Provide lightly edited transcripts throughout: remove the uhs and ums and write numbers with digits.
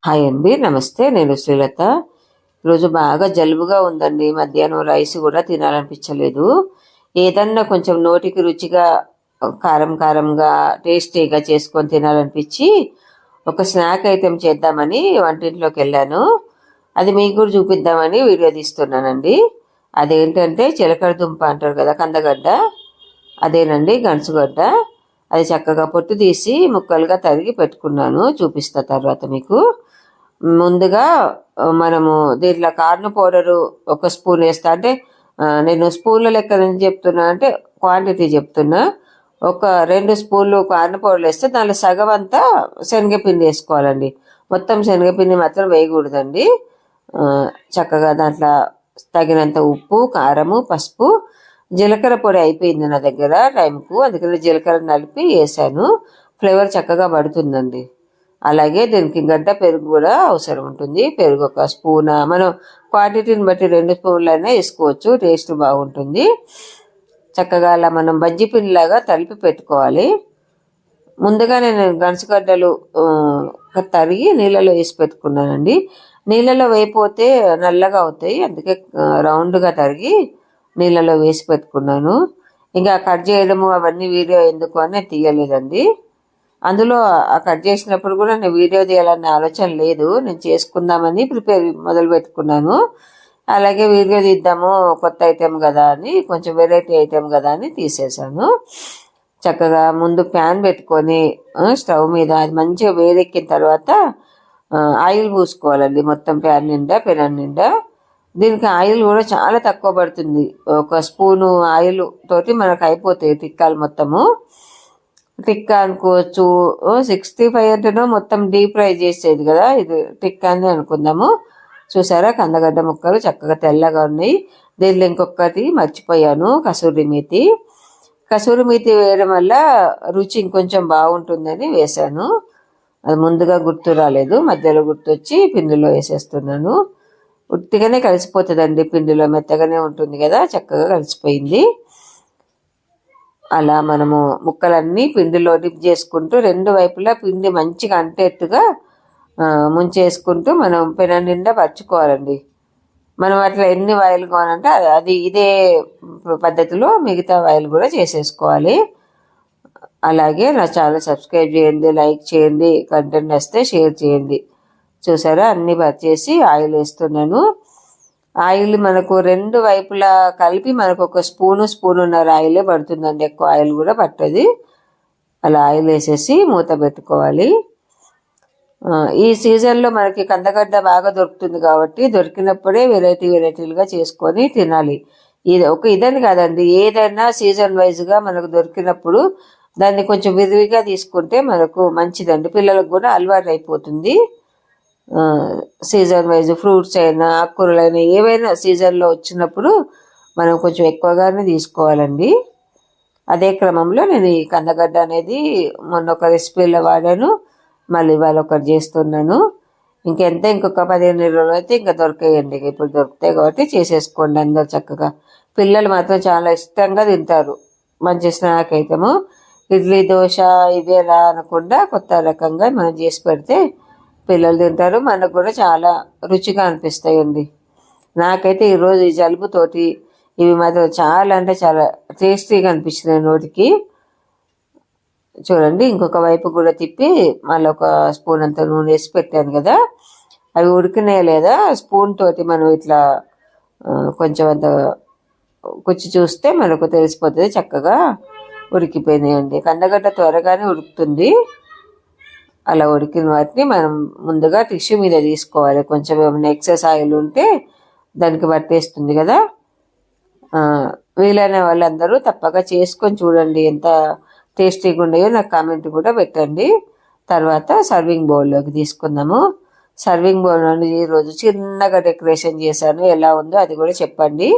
Hi అండి, నమస్తే. నేను శ్రీలత. ఈరోజు బాగా జలుబుగా ఉందండి. మధ్యాహ్నం రైస్ కూడా తినాలనిపించలేదు. ఏదన్నా కొంచెం నోటికి రుచిగా, కారం కారంగా, టేస్టీగా చేసుకొని తినాలనిపించి ఒక స్నాక్ ఐటెం చేద్దామని వంటింట్లోకి వెళ్ళాను. అది మీకు కూడా చూపిద్దామని వీడియో తీస్తున్నానండి. అదేంటంటే చిలకడ దుంప అంటారు కదా, కందగడ్డ. అదేనండి, గనుసుగడ్డ. అది చక్కగా పొట్టు తీసి ముక్కలుగా తరిగి పెట్టుకున్నాను. చూపిస్తా తర్వాత మీకు. ముందుగా మనము దీంట్లో కార్న్ పౌడరు ఒక స్పూన్ వేస్తా. అంటే నేను స్పూన్ల లెక్క నుంచి చెప్తున్నా, అంటే క్వాంటిటీ చెప్తున్నా. ఒక 2 స్పూన్లు కార్న్ పౌడర్ వేస్తే దాంట్లో సగం అంతా శనగపిండి వేసుకోవాలండి. మొత్తం శనగపిండి మాత్రం వేయకూడదండి. చక్కగా దాంట్లో తగినంత ఉప్పు, కారము, పసుపు, జీలకర్ర పొడి అయిపోయింది నా దగ్గర టైంకు, అందుకని జీలకర్ర నలిపి వేసాను. ఫ్లేవర్ చక్కగా పడుతుందండి. అలాగే దీనికి గడ్డ పెరుగు కూడా అవసరం ఉంటుంది. పెరుగు ఒక స్పూన్, మనం క్వాంటిటీని బట్టి 2 స్పూన్లైనా వేసుకోవచ్చు, టేస్ట్ బాగుంటుంది. చక్కగా అలా మనం బజ్జీ పిండిలాగా తలిపి పెట్టుకోవాలి. ముందుగా నేను గనుసుగడ్డలు తరిగి నీళ్ళలో వేసి పెట్టుకున్నానండి. నీళ్ళలో వేయపోతే నల్లగా అవుతాయి, అందుకే రౌండ్గా తరిగి నీళ్ళలో వేసి పెట్టుకున్నాను. ఇంకా కట్ చేయడము అవన్నీ వీడియో ఎందుకు అని తీయలేదండి. అందులో ఆ కట్ చేసినప్పుడు కూడా నేను వీడియో తీయాలనే ఆలోచన లేదు. నేను చేసుకుందామని మొదలు పెట్టుకున్నాను. అలాగే వీడియో తీద్దాము, కొత్త ఐటెం కదా అని, కొంచెం వెరైటీ ఐటెం కదా అని తీసేసాను. చక్కగా ముందు ప్యాన్ పెట్టుకొని స్టవ్ మీద అది మంచిగా వేడెక్కిన తర్వాత ఆయిల్ పూసుకోవాలండి మొత్తం ప్యాన్ నిండా, పెనం నిండా. దీనికి ఆయిల్ కూడా చాలా తక్కువ పడుతుంది. ఒక స్పూను ఆయిల్ తోటి మనకు అయిపోతాయి టిక్కాలు మొత్తము. టిక్కా అనుకోవచ్చు. 65 అంటేనో మొత్తం డీప్ ఫ్రై చేసేది కదా, ఇది టిక్కా అని అనుకుందాము. చూసారా, కందగడ్డ ముక్కలు చక్కగా తెల్లగా ఉన్నాయి. దీనిలో ఇంకొకటి మర్చిపోయాను, కసూరి మేతి. కసూరి మేతి వేయడం వల్ల రుచి ఇంకొంచెం బాగుంటుందని వేశాను. అది ముందుగా గుర్తు రాలేదు, మధ్యలో గుర్తొచ్చి పిండిలో వేసేస్తున్నాను. ఉట్టిగానే కలిసిపోతుందండి, పిండిలో మెత్తగానే ఉంటుంది కదా, చక్కగా కలిసిపోయింది. అలా మనము ముక్కలన్నీ పిండిలో డిప్ చేసుకుంటూ 2 వైపులా పిండి మంచిగా అంటేట్టుగా ముంచేసుకుంటూ మనం పెనం నిండా పరుచుకోవాలండి. మనం అట్లా ఎన్ని వాయిలు కావాలంటే అది ఇదే పద్ధతిలో మిగతా వాయిలు కూడా చేసేసుకోవాలి. అలాగే నా ఛానల్ సబ్స్క్రైబ్ చేయండి, లైక్ చేయండి, కంటెంట్ వస్తే షేర్ చేయండి. చూసారా, అన్నీ పరిచేసి ఆయిల్ వేస్తున్నాను. ఆయిల్ మనకు 2 వైపులా కలిపి మనకు ఒక స్పూనున్నర ఆయిలే పడుతుందండి, ఎక్కువ ఆయిల్ కూడా పట్టది. అలా ఆయిల్ వేసేసి మూత పెట్టుకోవాలి. ఈ సీజన్లో మనకి కందగడ్డ బాగా దొరుకుతుంది కాబట్టి దొరికినప్పుడే వెరైటీలుగా చేసుకొని తినాలి. ఇదని కాదండి, ఏదైనా సీజన్ వైజ్గా మనకు దొరికినప్పుడు దాన్ని కొంచెం విరివిగా తీసుకుంటే మనకు మంచిదండి. పిల్లలకు కూడా అలవాటు అయిపోతుంది. సీజన్ వైజ్ ఫ్రూట్స్ అయినా ఆకుకూరలైనా ఏవైనా సీజన్లో వచ్చినప్పుడు మనం కొంచెం ఎక్కువగానే తీసుకోవాలండి. అదే క్రమంలో నేను ఈ కందగడ్డ అనేది మొన్న ఒక రెసిపీలో వాడాను, మళ్ళీ ఇవాళ ఒకటి చేస్తున్నాను. ఇంకొక 15 రోజులు అయితే ఇంకా దొరికాయండి. ఇప్పుడు దొరుకుతాయి కాబట్టి చేసేసుకోండి అందరు చక్కగా. పిల్లలు మాత్రం చాలా ఇష్టంగా తింటారు. మంచి స్నాక్ ఐటము. ఇడ్లీ, దోశ ఇవి ఎలా అనకుండా కొత్త రకంగా మనం చేసి పెడితే పిల్లలు తింటారు, మనకు కూడా చాలా రుచిగా అనిపిస్తాయండి. నాకైతే ఈరోజు ఈ జలుబుతోటి ఇవి మాత్రం చాలా అంటే చాలా టేస్టీగా అనిపించినాయి నోటికి. చూడండి, ఇంకొక వైపు కూడా తిప్పి మళ్ళీ ఒక స్పూన్ అంత నూనె వేసి పెట్టాను కదా, అవి ఉడికినాయా లేదా స్పూన్ తోటి మనం ఇట్లా కొంచెం అంత కుచ్చి చూస్తే మనకు తెలిసిపోతుంది చక్కగా ఉడికిపోయినాయండి. కందగడ్డ త్వరగానే ఉడుకుతుంది. అలా ఉడికిన వాటిని మనం ముందుగా టిష్యూ మీద తీసుకోవాలి. కొంచెం ఏమైనా ఎక్సెస్ ఆయిల్ ఉంటే దానికి పట్టేస్తుంది కదా. వీలైన వాళ్ళందరూ తప్పక చేసుకొని చూడండి, ఎంత టేస్టీగా ఉన్నాయో నాకు కామెంట్ కూడా పెట్టండి. తర్వాత సర్వింగ్ బౌల్లోకి తీసుకుందాము. సర్వింగ్ బౌల్ ఈరోజు చిన్నగా డెకరేషన్ చేశాను, ఎలా ఉందో అది కూడా చెప్పండి.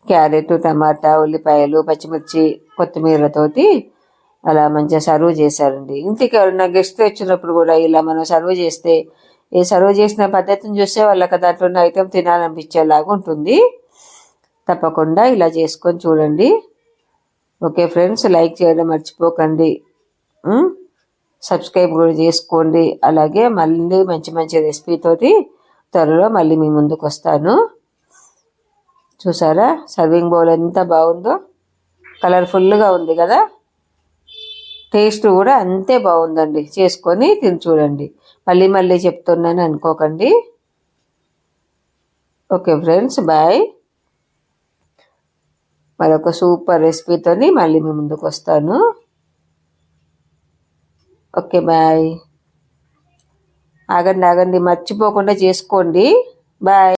క్యారెట్, టమాటా, ఉల్లిపాయలు, పచ్చిమిర్చి, కొత్తిమీరతోటి అలా మంచిగా సర్వ్ చేశారండి. ఇంటికి ఎవరైనా గెస్ట్ వచ్చినప్పుడు కూడా ఇలా మనం సర్వ్ చేస్తే, ఈ సర్వ్ చేసిన పద్ధతిని చూస్తే వాళ్ళకి దాంట్లో ఉన్న ఐటెం తినాలనిపించేలాగా ఉంటుంది. తప్పకుండా ఇలా చేసుకొని చూడండి. ఓకే ఫ్రెండ్స్, లైక్ చేయడం మర్చిపోకండి. సబ్స్క్రైబ్ కూడా చేసుకోండి. అలాగే మళ్ళీ మంచి మంచి రెసిపీతోటి త్వరలో మళ్ళీ మీ ముందుకు వస్తాను. చూసారా సర్వింగ్ బౌల్ ఎంత బాగుందో, కలర్ఫుల్గా ఉంది కదా. టేస్ట్ కూడా అంతే బాగుందండి. చేసుకొని తిని చూడండి. మళ్ళీ మళ్ళీ చెప్తున్నాను అనుకోకండి. Okay friends, bye. మరొక సూపర్ రెసిపీతోని మళ్ళీ మీ ముందుకు వస్తాను. Okay bye. ఆగండి మర్చిపోకుండా చేసుకోండి. బాయ్.